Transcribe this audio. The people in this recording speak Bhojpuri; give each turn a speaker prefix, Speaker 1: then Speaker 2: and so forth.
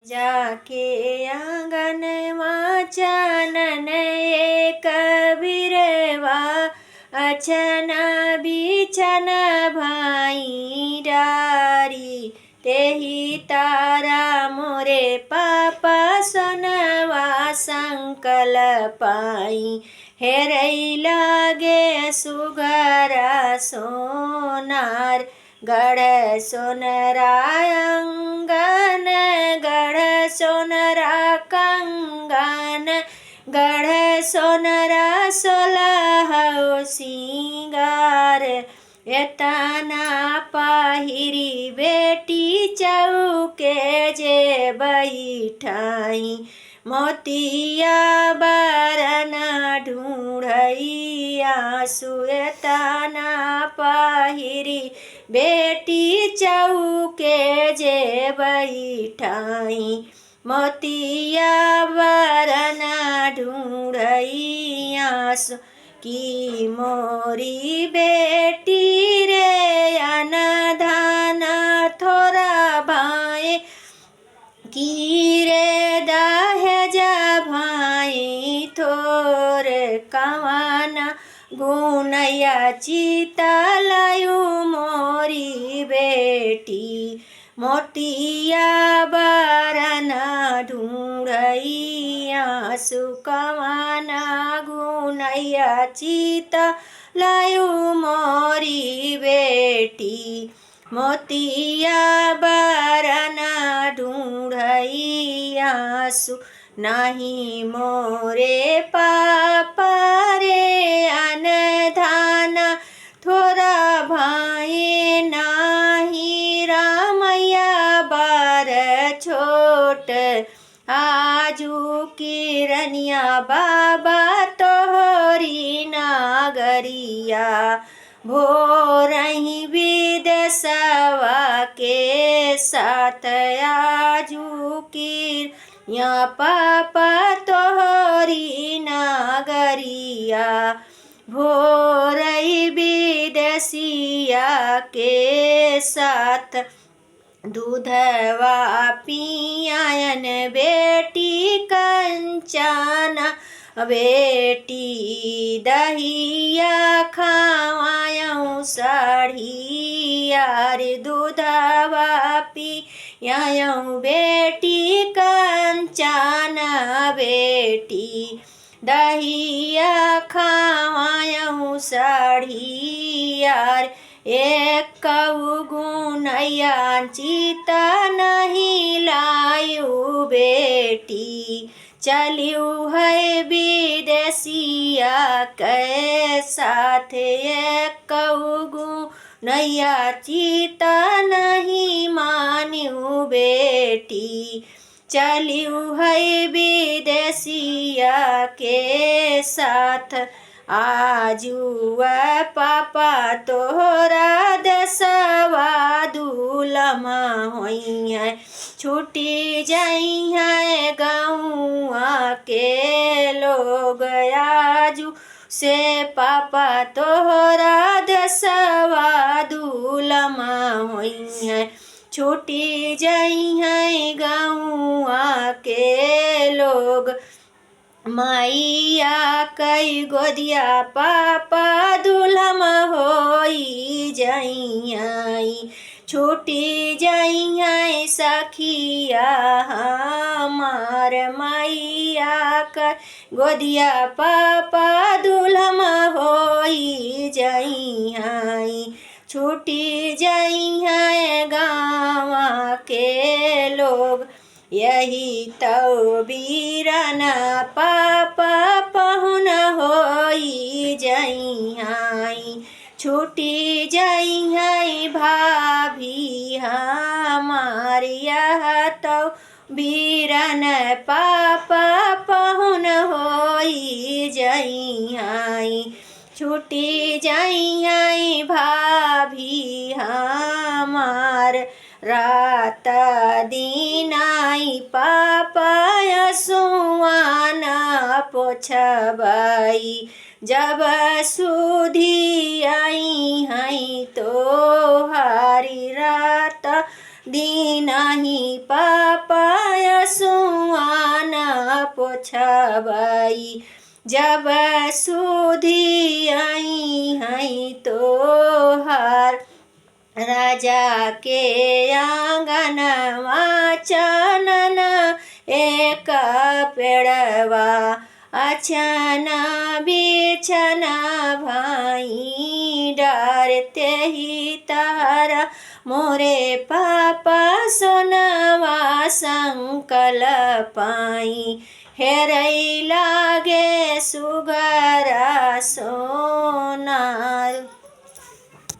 Speaker 1: जाके आंगनवा चानन एक बिरवा अछना बिछन भाई डारी तेही तारा मोरे पापा सोनवा संकल पाई हेरई लागे सुगरा सोनार गढ़ सोनरा अंगन गढ़ सोनरा कंगन गढ़ सोनरा सोलह सिंगार एतना पाहिरी बेटी चौके जे बैठाई मोतिया बरना ढूंढैया सुएतना पाहिरी बेटी चौके जे बैठाई मोतिया बरना ढूंढैया की मोरी बेटी रे अनधान थोड़ा भाई की रे दहेजा भाई थोर कवाना गुनैया चिता लायु मोरी बेटी मोतिया बरना ढूंढैया सुकवाना गुनैया चिता लायु मोरी बेटी मोतिया बरना ढूंढैया सु नाही मोरे पापा रे अनधाना थोड़ा भाई नाही रामैया बार छोट आजू किरनिया बाबा तोहरी नागरिया भोरही विदेशवा के साथ आजू की या पापा तोहरी नागरिया भोरही विदेशिया के साथ दूधवा पियायन बेटी कंचना बेटी दहिया खावायूं साढ़िया रे दूधवा पियायूं बेटी कंचना बेटी दहिया खावायूं साढ़िया एक गुनैया चिता नहीं लायु बेटी चलियू है विदेशिया के साथ एक गुनैया चिता नहीं मान्यू बेटी चलियू है विदेशिया के साथ आजुआ पापा तोहरा दसवा दूलमा होई है छुट्टी जाई है गौआ के लोग आजू से पापा तोहरा दसवा दूलमा होई है छुट्टी जाई है गौआ के लोग माइया कई गोदिया पापा दुल्हम होई जाई छूटी जाई सखिया हमार माइया कई गोदिया पापा दुल्हम होई जाई छूटी जाई गाँव के लोग यही तो बीराना पापा पहुन होई जाई छूटी जाई भाभी हमारी यह तो बीरन पापा पहुन होई जाई छूटी जाई भाभी हमार रात दिन आई पापा सुआना पोछबाई जब सुधी आई हई तो हारी रात दिनाही पापाया सुआना पोछाबाई जब सुधी आई हई तोहार राजा के आंगनवा चनन एक पेड़वा अछना बिछना भाई डरते ही तारा मोरे पापा सोनवा संकल पाई हेरई लागे सुगरा सोना